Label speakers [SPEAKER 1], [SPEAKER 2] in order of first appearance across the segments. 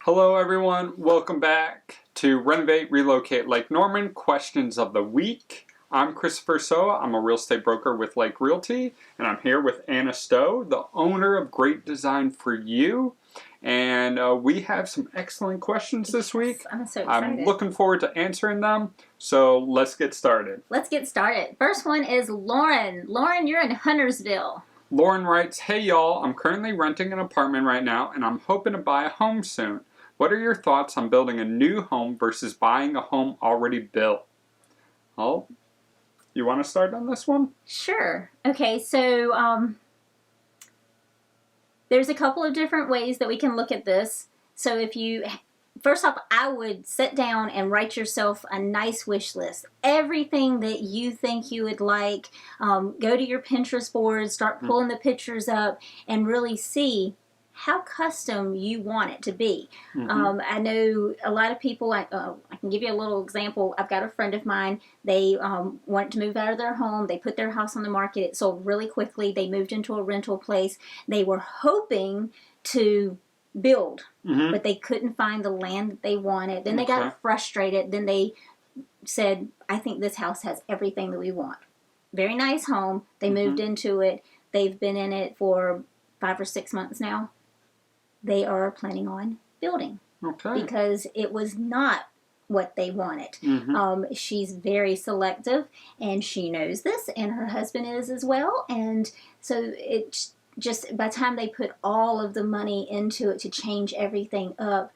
[SPEAKER 1] Hello everyone, welcome back to Renovate Relocate Lake Norman Questions of the Week. I'm Kristopher. I'm a real estate broker with Lake Realty, and I'm here with Anna Stowe, the owner of Great Design for You. And we have some excellent questions this week.
[SPEAKER 2] I'm so excited.
[SPEAKER 1] I'm looking forward to answering them, so let's get started.
[SPEAKER 2] Let's get started. First one is Lauren. Lauren, you're in Huntersville.
[SPEAKER 1] Lauren writes, "Hey y'all, I'm currently renting an apartment right now, and I'm hoping to buy a home soon. What are your thoughts on building a new home versus buying a home already built?" Oh, you want to start on this one?
[SPEAKER 2] Sure. Okay, so there's a couple of different ways that we can look at this. So first off, I would sit down and write yourself a nice wish list. Everything that you think you would like. Go to your Pinterest board, start pulling the pictures up, and really see how custom you want it to be. I know a lot of people, I can give you a little example. I've got a friend of mine, they wanted to move out of their home. They put their house on the market. It sold really quickly. They moved into a rental place. They were hoping to build, but they couldn't find the land that they wanted. Then they got frustrated. Then they said, I think this house has everything that we want. Very nice home. They moved into it. They've been in it for 5 or 6 months now. They are planning on building because it was not what they wanted. She's very selective, and she knows this, and her husband is as well. And so it's just by the time they put all of the money into it to change everything up,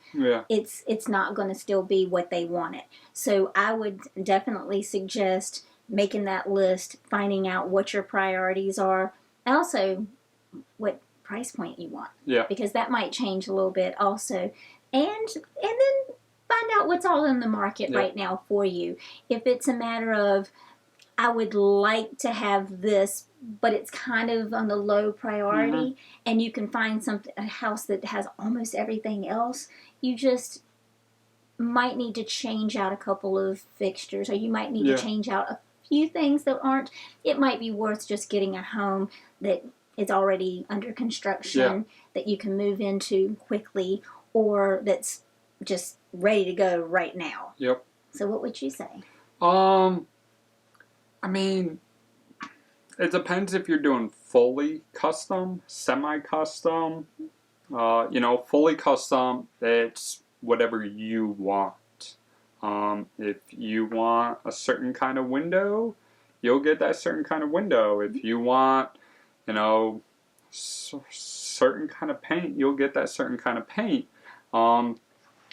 [SPEAKER 2] it's not going to still be what they wanted. So I would definitely suggest making that list, finding out what your priorities are, and also what price point you want, because that might change a little bit also, and then find out what's all in the market right now for you. If it's a matter of, I would like to have this, but it's kind of on the low priority, and you can find a house that has almost everything else, you just might need to change out a couple of fixtures, or you might need to change out a few things that aren't. It might be worth just getting a home that it's already under construction, that you can move into quickly, or that's just ready to go right now. So what would you say?
[SPEAKER 1] I mean, it depends if you're doing fully custom, semi-custom. Fully custom, it's whatever you want. If you want a certain kind of window, you'll get that certain kind of window. If you want certain kind of paint, you'll get that certain kind of paint. And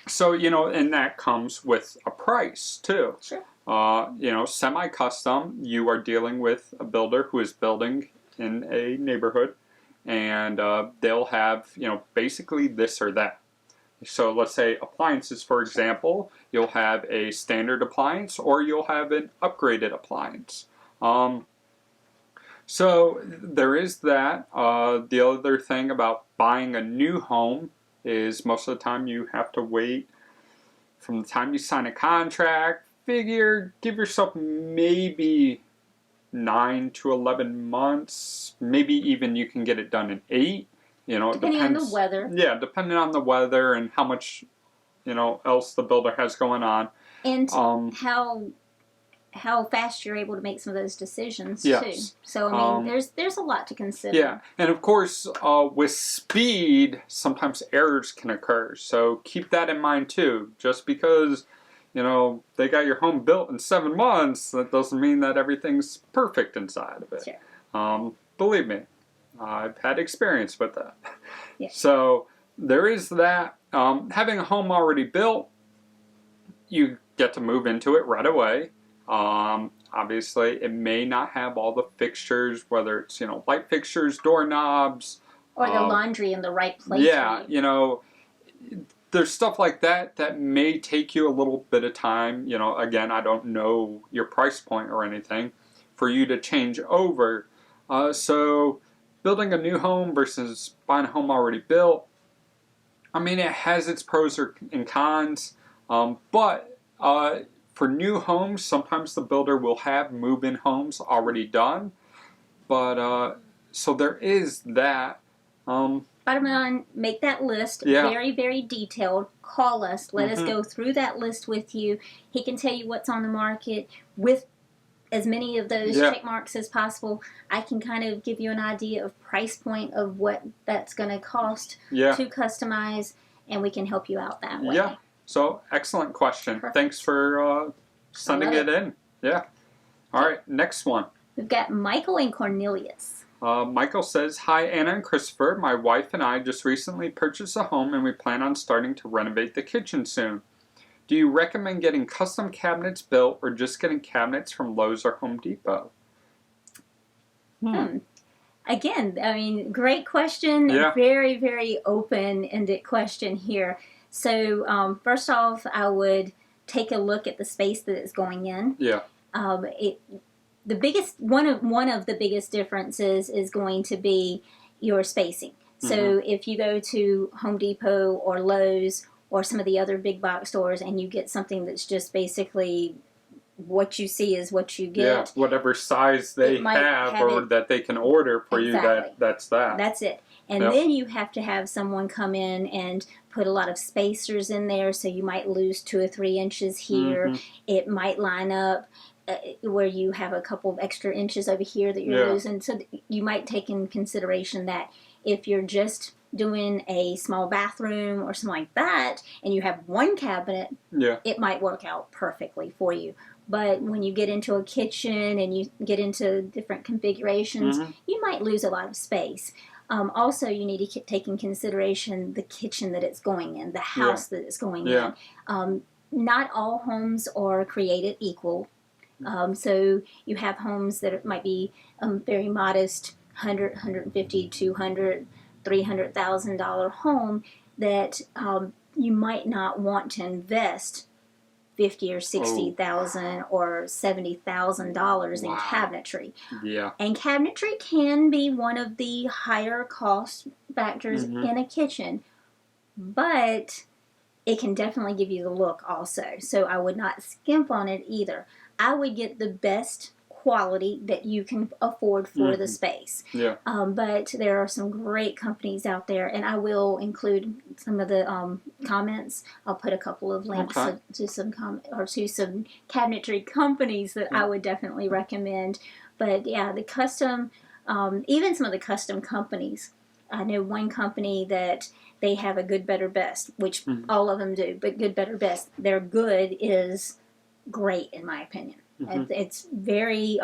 [SPEAKER 1] that comes with a price too. Semi-custom, you are dealing with a builder who is building in a neighborhood, and they'll have, basically this or that. So let's say appliances, for example, you'll have a standard appliance or you'll have an upgraded appliance. So there is that. The other thing about buying a new home is most of the time you have to wait from the time you sign a contract. Give yourself maybe 9 to 11 months. Maybe even you can get it done in 8.
[SPEAKER 2] Depending on the weather.
[SPEAKER 1] Yeah, depending on the weather and how much, else the builder has going on.
[SPEAKER 2] And how fast you're able to make some of those decisions too. So I mean, there's a lot to consider.
[SPEAKER 1] Yeah, and of course, with speed, sometimes errors can occur. So keep that in mind too. Just because they got your home built in 7 months, that doesn't mean that everything's perfect inside of it. Believe me, I've had experience with that. So there is that. Having a home already built, you get to move into it right away. Obviously, it may not have all the fixtures, whether it's, light fixtures, doorknobs.
[SPEAKER 2] Or the laundry in the right place.
[SPEAKER 1] There's stuff like that may take you a little bit of time. Again, I don't know your price point or anything for you to change over. So building a new home versus buying a home already built, I mean, it has its pros and cons, but for new homes, sometimes the builder will have move-in homes already done. But so there is that.
[SPEAKER 2] Bottom line, make that list very, very detailed. call us. Let us go through that list with you. He can tell you what's on the market with as many of those check marks as possible. I can kind of give you an idea of price point of what that's going to cost to customize, and we can help you out that way.
[SPEAKER 1] Yeah. So, excellent question.
[SPEAKER 2] Perfect.
[SPEAKER 1] Thanks for sending it in. Yeah. All right, next one.
[SPEAKER 2] We've got Michael and Cornelius.
[SPEAKER 1] Michael says, "Hi, Anna and Kristopher. My wife and I just recently purchased a home and we plan on starting to renovate the kitchen soon. Do you recommend getting custom cabinets built or just getting cabinets from Lowe's or Home Depot?"
[SPEAKER 2] Again, I mean, great question.
[SPEAKER 1] Yeah.
[SPEAKER 2] Very, very open-ended question here. So, first off, I would take a look at the space that it's going in.
[SPEAKER 1] Yeah.
[SPEAKER 2] The biggest one of the biggest differences is going to be your spacing. So, if you go to Home Depot or Lowe's or some of the other big box stores and you get something that's just basically what you see is what you get.
[SPEAKER 1] Yeah, whatever size they have or that they can order for you, that's that.
[SPEAKER 2] That's it. And then you have to have someone come in and put a lot of spacers in there, so you might lose 2 or 3 inches here. It might line up where you have a couple of extra inches over here that you're losing. So you might take in consideration that if you're just doing a small bathroom or something like that, and you have one cabinet, it might work out perfectly for you. But when you get into a kitchen and you get into different configurations, you might lose a lot of space. Also, you need to take in consideration the kitchen that it's going in, the house that it's going in. Not all homes are created equal. So you have homes that might be very modest, $100, $150, $200, $300,000 home that you might not want to invest $50,000 or $60,000 or $70,000 in cabinetry.
[SPEAKER 1] Yeah.
[SPEAKER 2] And cabinetry can be one of the higher cost factors in a kitchen, but it can definitely give you the look also. So I would not skimp on it either. I would get the best quality that you can afford for the space. But there are some great companies out there, and I will include some of the comments. I'll put a couple of links to some cabinetry companies that I would definitely recommend. But yeah, the custom, even some of the custom companies. I know one company that they have a good, better, best, which all of them do, but good, better, best. Their good is great in my opinion. It's very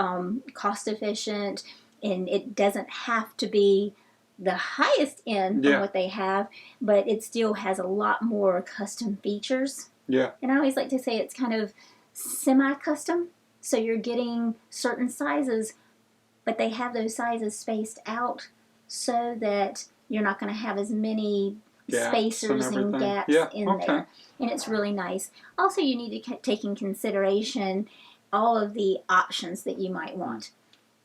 [SPEAKER 2] cost efficient, and it doesn't have to be the highest end of what they have, but it still has a lot more custom features. And I always like to say it's kind of semi-custom, so you're getting certain sizes, but they have those sizes spaced out so that you're not going to have as many spacers and gaps in there. And it's really nice. Also, you need to take in consideration all of the options that you might want.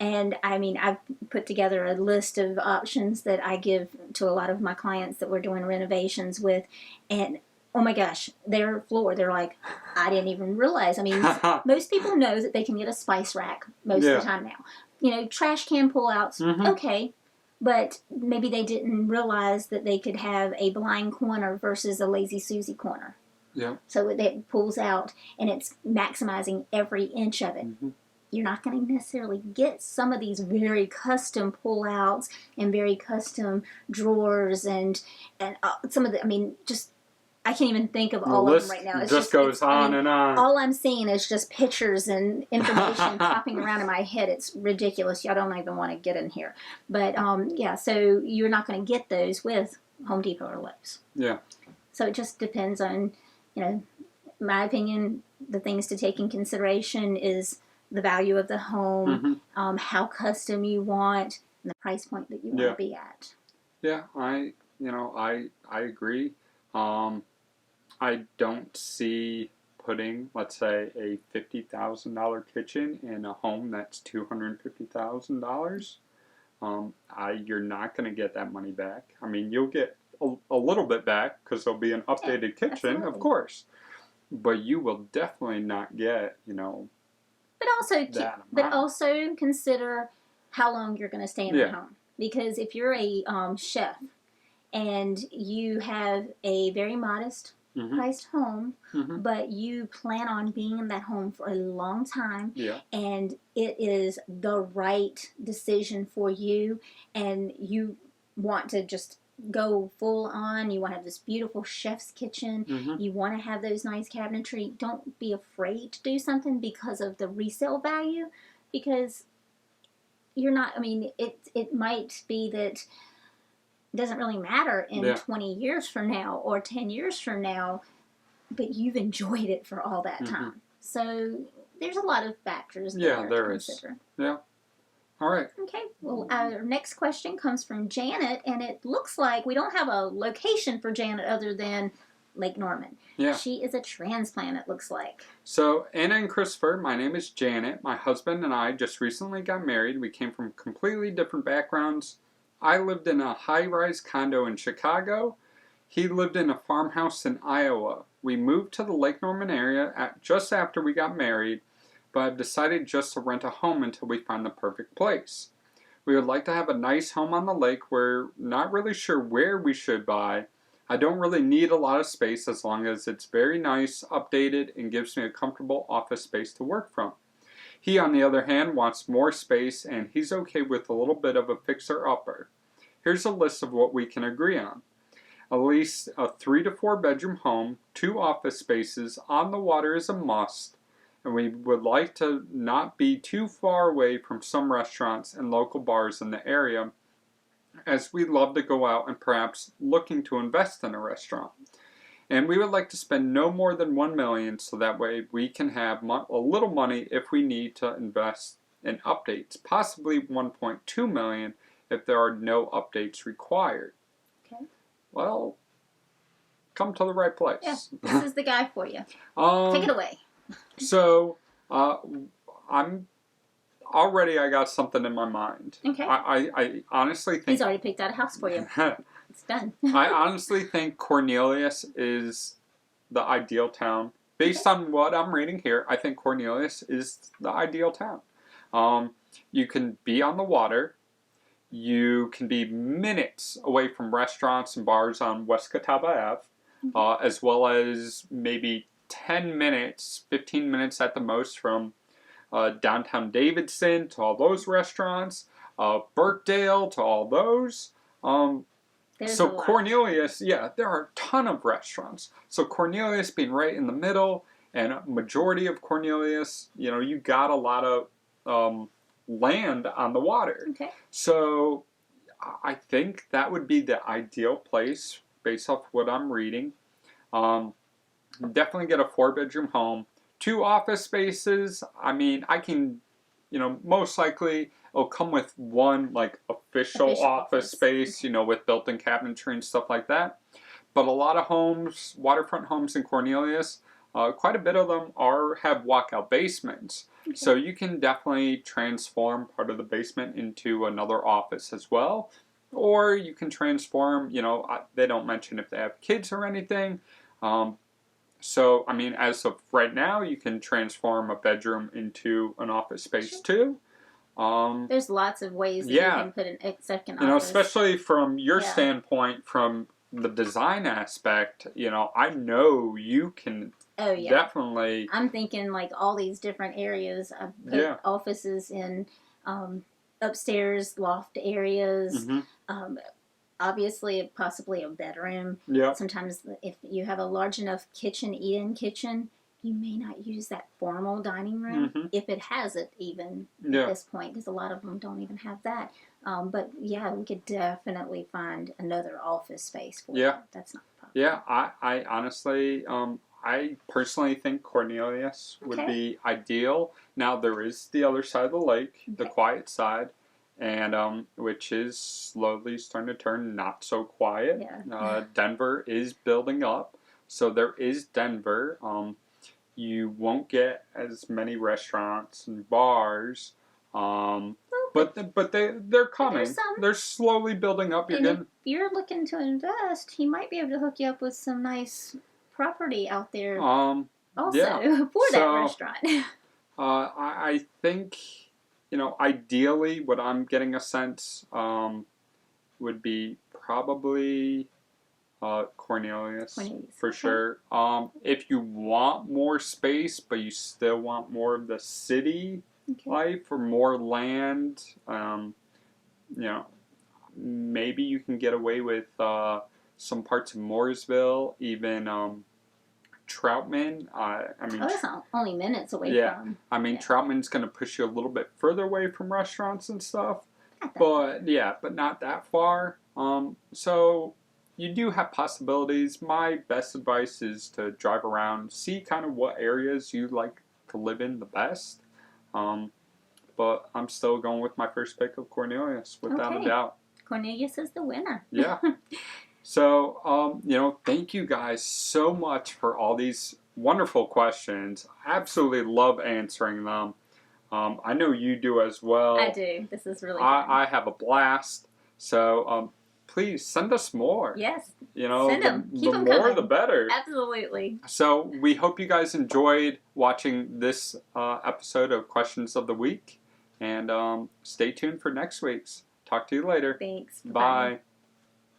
[SPEAKER 2] And I mean, I've put together a list of options that I give to a lot of my clients that we're doing renovations with. And oh my gosh, their floor, they're like, I didn't even realize. I mean, most people know that they can get a spice rack most of the time now. You know, trash can pull-outs, okay. But maybe they didn't realize that they could have a blind corner versus a lazy Susie corner. So it pulls out, and it's maximizing every inch of it. You're not going to necessarily get some of these very custom pull-outs and very custom drawers and some of the, I mean, just, I can't even think of all of them right now.
[SPEAKER 1] It just goes on and on.
[SPEAKER 2] All I'm seeing is just pictures and information popping around in my head. It's ridiculous. Y'all don't even want to get in here. But, yeah, so you're not going to get those with Home Depot or Lowe's. So it just depends on, you know, my opinion, the things to take in consideration is the value of the home, how custom you want, and the price point that you want to be at.
[SPEAKER 1] I agree. I don't see putting, let's say, a $50,000 kitchen in a home that's $250,000. You're not going to get that money back. I mean, you'll get a little bit back because there'll be an updated kitchen, of course. But you will definitely not get, you know,
[SPEAKER 2] But also consider how long you're going to stay in the home. Because if you're a chef and you have a very modest priced home,
[SPEAKER 1] Mm-hmm.
[SPEAKER 2] but you plan on being in that home for a long time,
[SPEAKER 1] Yeah.
[SPEAKER 2] and it is the right decision for you, and you want to just go full on. You want to have this beautiful chef's kitchen.
[SPEAKER 1] Mm-hmm.
[SPEAKER 2] You want to have those nice cabinetry. Don't be afraid to do something because of the resale value, because you're not, I mean, it might be that it doesn't really matter in
[SPEAKER 1] Yeah.
[SPEAKER 2] 20 years from now or 10 years from now, but you've enjoyed it for all that
[SPEAKER 1] Mm-hmm.
[SPEAKER 2] time. So there's a lot of factors
[SPEAKER 1] Yeah,
[SPEAKER 2] there
[SPEAKER 1] there
[SPEAKER 2] to
[SPEAKER 1] is.
[SPEAKER 2] consider.
[SPEAKER 1] Yeah. All right.
[SPEAKER 2] Okay, well, our next question comes from Janet, and it looks like we don't have a location for Janet other than Lake Norman.
[SPEAKER 1] Yeah.
[SPEAKER 2] She is a transplant, it looks like.
[SPEAKER 1] So, Anna and Kristopher, my name is Janet. My husband and I just recently got married. We came from completely different backgrounds. I lived in a high-rise condo in Chicago. He lived in a farmhouse in Iowa. We moved to the Lake Norman area just after we got married, but I've decided just to rent a home until we find the perfect place. We would like to have a nice home on the lake. We're not really sure where we should buy. I don't really need a lot of space as long as it's very nice, updated, and gives me a comfortable office space to work from. He, on the other hand, wants more space, and he's okay with a little bit of a fixer-upper. Here's a list of what we can agree on. At least a 3 to 4 bedroom home, 2 office spaces, on the water is a must, and we would like to not be too far away from some restaurants and local bars in the area, as we love to go out and perhaps looking to invest in a restaurant. And we would like to spend no more than $1 million, so that way we can have a little money if we need to invest in updates, possibly $1.2 million if there are no updates required.
[SPEAKER 2] Okay.
[SPEAKER 1] Well, come to the right place.
[SPEAKER 2] Yeah, this is the guy for you. Take it away.
[SPEAKER 1] So, I'm already, I got something in my mind.
[SPEAKER 2] Okay.
[SPEAKER 1] I honestly think
[SPEAKER 2] He's already picked out a house for you. It's done.
[SPEAKER 1] I honestly think Cornelius is the ideal town. Based on what I'm reading here, I think Cornelius is the ideal town. You can be on the water. You can be minutes away from restaurants and bars on West Catawba Ave, as well as maybe 10 minutes, 15 minutes at the most from downtown Davidson to all those restaurants, Birkdale to all those. So Cornelius, yeah, there are a ton of restaurants. So Cornelius being right in the middle, and a majority of Cornelius, you got a lot of land on the water.
[SPEAKER 2] Okay.
[SPEAKER 1] So I think that would be the ideal place based off what I'm reading. Definitely get a 4-bedroom home. 2 office spaces. I mean, I can, most likely it'll come with one official office space, with built-in cabinetry and stuff like that. But a lot of homes, waterfront homes in Cornelius, quite a bit of them have walkout basements. Okay. So you can definitely transform part of the basement into another office as well. Or you can transform, they don't mention if they have kids or anything. So, I mean, as of right now, you can transform a bedroom into an office space too.
[SPEAKER 2] There's lots of ways that you can put a second office.
[SPEAKER 1] Especially from your standpoint, from the design aspect, I know you can definitely.
[SPEAKER 2] I'm thinking all these different areas. I put offices in upstairs loft areas. Mm-hmm. Obviously, possibly a bedroom. Yeah. Sometimes if you have a large enough eat-in kitchen, you may not use that formal dining room, if it has it even at this point, because a lot of them don't even have that. But yeah, we could definitely find another office space for you. That's not a problem.
[SPEAKER 1] Yeah, I honestly, I personally think Cornelius would be ideal. Now, there is the other side of the lake, the quiet side, and which is slowly starting to turn not so quiet. Yeah. Denver is building up, so there is Denver. You won't get as many restaurants and bars, but they're coming. They're slowly building up.
[SPEAKER 2] If you're looking to invest, he might be able to hook you up with some nice property out there. For that restaurant.
[SPEAKER 1] I think, ideally, what I'm getting a sense would be probably Cornelius, for
[SPEAKER 2] Okay.
[SPEAKER 1] sure. If you want more space, but you still want more of the city
[SPEAKER 2] Okay.
[SPEAKER 1] life or more land, you know, maybe you can get away with some parts of Mooresville, even Troutman. I mean,
[SPEAKER 2] Oh, that's not only minutes away
[SPEAKER 1] yeah.
[SPEAKER 2] from.
[SPEAKER 1] I mean,
[SPEAKER 2] Yeah.
[SPEAKER 1] Troutman's going to push you a little bit further away from restaurants and stuff,
[SPEAKER 2] Not that
[SPEAKER 1] but yeah, but not that far. So you do have possibilities. My best advice is to drive around, see kind of what areas you like to live in the best. But I'm still going with my first pick of Cornelius, without a
[SPEAKER 2] Okay.
[SPEAKER 1] doubt.
[SPEAKER 2] Cornelius is the winner.
[SPEAKER 1] Yeah. So, thank you guys so much for all these wonderful questions. I absolutely love answering them. I know you do as well.
[SPEAKER 2] I do. This is really fun.
[SPEAKER 1] I have a blast. So, please send us more.
[SPEAKER 2] Yes.
[SPEAKER 1] The
[SPEAKER 2] Send them. Keep them
[SPEAKER 1] more
[SPEAKER 2] coming.
[SPEAKER 1] the better.
[SPEAKER 2] Absolutely.
[SPEAKER 1] So, we hope you guys enjoyed watching this episode of Questions of the Week. And stay tuned for next week's. Talk to you later.
[SPEAKER 2] Thanks.
[SPEAKER 1] Bye.